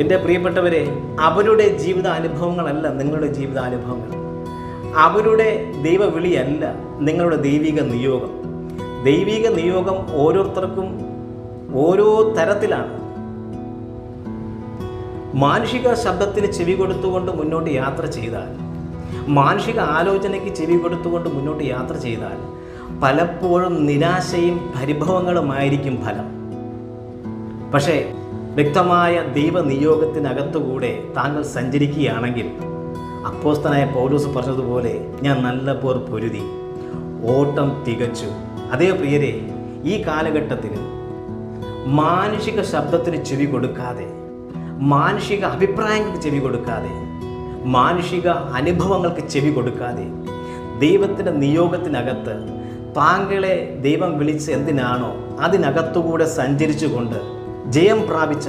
എൻ്റെ പ്രിയപ്പെട്ടവരെ, അവരുടെ ജീവിതാനുഭവങ്ങളല്ല നിങ്ങളുടെ ജീവിതാനുഭവങ്ങൾ. അവരുടെ ദൈവവിളിയല്ല നിങ്ങളുടെ ദൈവിക നിയോഗം. ദൈവിക നിയോഗം ഓരോരുത്തർക്കും ഓരോ തരത്തിലാണ്. മാനുഷിക ശബ്ദത്തിന് ചെവി കൊടുത്തുകൊണ്ട് മുന്നോട്ട് യാത്ര ചെയ്താൽ, മാനുഷിക ആലോചനയ്ക്ക് ചെവി കൊടുത്തുകൊണ്ട് മുന്നോട്ട് യാത്ര ചെയ്താൽ പലപ്പോഴും നിരാശയും പരിഭവങ്ങളുമായിരിക്കും ഫലം. പക്ഷേ വ്യക്തമായ ദൈവനിയോഗത്തിനകത്തുകൂടെ താങ്കൾ സഞ്ചരിക്കുകയാണെങ്കിൽ, അപ്പോസ്തലനായ പൗലോസ് പറഞ്ഞതുപോലെ, ഞാൻ നല്ല പോർ പൊരുതി, ഓട്ടം തികച്ചു. അതേ പ്രിയരെ, ഈ കാലഘട്ടത്തിൽ മാനുഷിക ശബ്ദത്തിന് ചെവി കൊടുക്കാതെ, മാനുഷിക അഭിപ്രായങ്ങൾക്ക് ചെവി കൊടുക്കാതെ, മാനുഷിക അനുഭവങ്ങൾക്ക് ചെവി കൊടുക്കാതെ, ദൈവത്തിൻ്റെ നിയോഗത്തിനകത്ത് താങ്കളെ ദൈവം വിളിച്ച് എന്തിനാണോ അതിനകത്തുകൂടെ സഞ്ചരിച്ചുകൊണ്ട് ജയം പ്രാപിച്ച